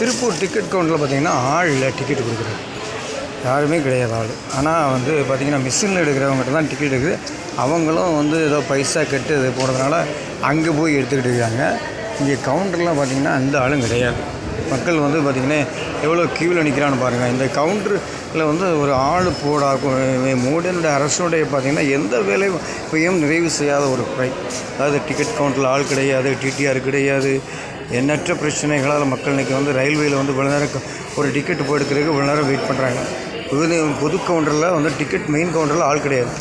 Tiruppur ticket கவுண்டரில் பார்த்திங்கன்னா ஆள் இல்லை டிக்கெட் கொடுக்குறது யாருமே கிடையாது ஆள். ஆனால் வந்து பார்த்திங்கன்னா மிஷினில் எடுக்கிறவங்ககிட்ட தான் டிக்கெட் இருக்குது. அவங்களும் வந்து ஏதோ பைசா கட்டு இது போடுறதுனால அங்கே போய் எடுத்துக்கிட்டு இருக்காங்க. இங்கே கவுண்டர்லாம் பார்த்திங்கன்னா அந்த ஆளும் கிடையாது. மக்கள் வந்து பார்த்திங்கன்னா எவ்வளோ க்யூவில் நிற்கிறான்னு பாருங்கள். இந்த கவுண்டரில் வந்து ஒரு ஆள் மோடியினுடைய அரசுடைய பார்த்திங்கன்னா எந்த வேலையும் நிறைவு செய்யாத ஒரு குறை. அதாவது டிக்கெட் கவுண்டரில் ஆள் கிடையாது, டிடிஆர் கிடையாது, எண்ணற்ற பிரச்சனைகளால் மக்கள் இன்றைக்கி வந்து ரயில்வேயில் வந்து இவ்வளோ நேரம் ஒரு டிக்கெட் போய் எடுக்கிறதுக்கு இவ்வளோ நேரம் வெயிட் பண்ணுறாங்க. பொது கவுண்டரில் வந்து டிக்கெட் மெயின் கவுண்டரில் ஆள் கிடையாது.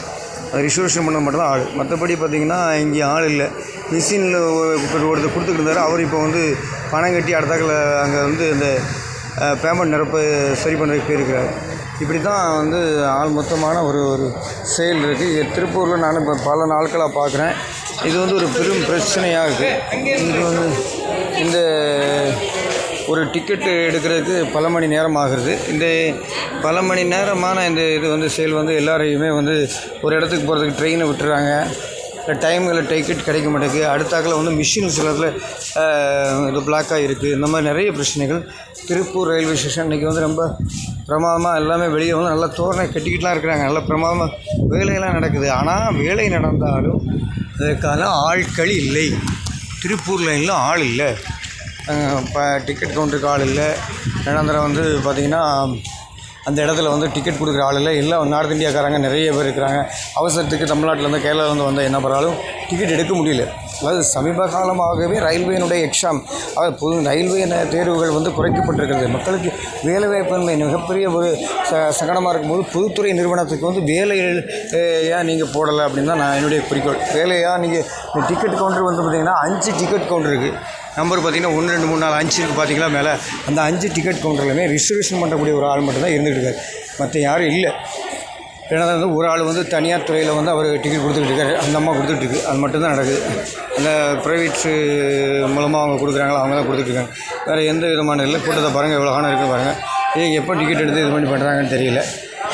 அது ரிசர்வேஷன் பண்ண மட்டும் தான் ஆள். மற்றபடி பார்த்திங்கன்னா இங்கே ஆள் இல்லை. மிஷினில் ஒருத்தர் கொடுத்துட்டு இருந்தார். அவர் இப்போ வந்து பணம் கட்டி அடுத்தாக்கில் அங்கே வந்து இந்த பேமெண்ட் நிரப்ப சரி பண்ணுறதுக்கு போயிருக்கிறார். இப்படி தான் வந்து ஆள் மொத்தமான ஒரு செயல் இருக்குது. இது திருப்பூரில் நான் இப்போ பல நாட்களாக பார்க்குறேன். இது வந்து ஒரு பெரும் பிரச்சனையாக இருக்குது. இது வந்து இந்த ஒரு டிக்கெட்டு எடுக்கிறதுக்கு பல மணி நேரம் ஆகுறது. இந்த பல மணி நேரமான இந்த இது வந்து செயல் வந்து எல்லாரையுமே வந்து ஒரு இடத்துக்கு போகிறதுக்கு ட்ரெயினை விட்டுறாங்க. டைமில் டிக்கெட் கிடைக்க மாட்டேங்குது. அடுத்தாக்கில் வந்து மிஷின் சிலத்தில் இது பிளாக்காக இருக்குது. இந்த மாதிரி நிறைய பிரச்சனைகள் திருப்பூர் ரயில்வே ஸ்டேஷன் இன்றைக்கி வந்து ரொம்ப பிரமாதமாக எல்லாமே வெளியே வந்து நல்லா தோரணை கட்டிக்கிட்டுலாம் இருக்கிறாங்க. நல்லா பிரமாதமாக வேலையெல்லாம் நடக்குது. ஆனால் வேலை நடந்தாலும் அதற்கான ஆட்கள் இல்லை. திருப்பூர் லைனில் ஆள் இல்லை. இப்போ டிக்கெட் கவுண்டருக்கு ஆள் இல்லை. நிரந்தரம் வந்து பார்த்திங்கன்னா அந்த இடத்துல வந்து டிக்கெட் கொடுக்குற ஆள் இல்லை. எல்லாம் நார்த் இந்தியாக்காரங்க நிறைய பேர் இருக்கிறாங்க. அவசரத்துக்கு தமிழ்நாட்டிலேருந்து கேரளாவிலேருந்து வந்தால் என்ன பண்ணாலும் டிக்கெட் எடுக்க முடியல. அதாவது சமீப காலமாகவே ரயில்வேனுடைய எக்ஸாம், அதாவது ரயில்வே தேர்வுகள் வந்து குறைக்கப்பட்டிருக்கிறது. மக்களுக்கு வேலைவாய்ப்பின்மை மிகப்பெரிய ஒரு சங்கடமாக இருக்கும்போது பொதுத்துறை நிறுவனத்துக்கு வந்து வேலைகள் ஏன் நீங்கள் போடலை அப்படின்னு தான் நான் என்னுடைய குறிக்கோள். வேலையாக நீங்கள் டிக்கெட் கவுண்டர் வந்து பார்த்திங்கன்னா 5 டிக்கெட் கவுண்டர் இருக்குது. நம்பர் பார்த்திங்கன்னா 1 2 3 4 5 இருக்குது பார்த்திங்களா மேலே. அந்த 5 டிக்கெட் கவுண்டர்லையுமே ரிசர்வேஷன் பண்ணக்கூடிய ஒரு ஆள் மட்டும்தான் இருந்துகிட்டு இருக்காரு. மற்ற யாரும் இல்லை. ஏன்னா வந்து ஒரு ஆள் வந்து தனியார் துறையில் வந்து அவர் டிக்கெட் கொடுத்துக்கிட்டு இருக்காரு. அந்த அம்மா கொடுத்துட்ருக்கு. அது மட்டும்தான் நடக்குது. அந்த ப்ரைவேட்ஸு மூலமாக அவங்க கொடுக்குறாங்களோ அவங்க தான் கொடுத்துட்ருக்காங்க. வேறு எந்த விதமான இல்லை. கூட்டத்தை பாருங்கள் எவ்வளோ காணம் இருக்குன்னு பாருங்கள். இது எப்போ டிக்கெட் எடுத்து இது பண்ணி பண்ணுறாங்கன்னு தெரியல.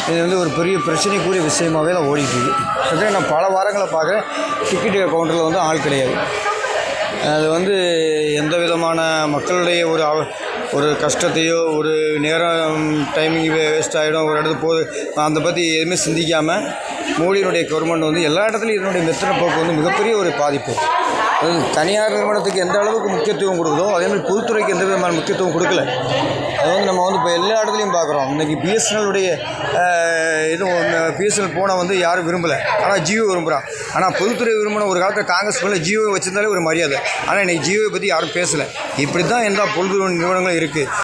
இது வந்து ஒரு பெரிய பிரச்சனைக்குரிய விஷயமாகவே தான் ஓடிட்டுருக்கு. அதே நான் பல வாரங்களை பார்க்குறேன். டிக்கெட் கவுண்டரில் வந்து ஆள் கிடையாது. அது வந்து எந்த விதமான மக்களுடைய ஒரு கஷ்டத்தையோ ஒரு நேரம் டைமிங் வேஸ்ட் ஆகிடும் ஒரு இடத்துக்கு போகுது அதை பற்றி எதுவுமே சிந்திக்காமல் மோடியினுடைய கவர்மெண்ட் வந்து எல்லா இடத்துலையும் இதனுடைய மெத்தன போக்கு வந்து மிகப்பெரிய ஒரு பாதிப்பு. அது தனியார் நிறுவனத்துக்கு எந்த அளவுக்கு முக்கியத்துவம் கொடுக்குதோ அதேமாதிரி பொதுத்துறைக்கு எந்த விதமான முக்கியத்துவம் கொடுக்கல. அது வந்து நம்ம வந்து இப்போ எல்லா இடத்துலையும் பார்க்குறோம். இன்றைக்கி பிஎஸ்என்எல்லுடைய பிஎஸ்என்எல் போனால் வந்து யாரும் விரும்பலை. ஆனால் ஜியோ விரும்புகிறான். ஆனால் பொதுத்துறை விரும்பின ஒரு காலத்தில் காங்கிரஸ் மேலே ஜியோவை வச்சிருந்தாலே ஒரு மரியாதை. ஆனால் இன்றைக்கி ஜியோவை பற்றி யாரும் பேசலை. இப்படி தான் எல்லா பொது நிறுவனங்களும் இருக்குது.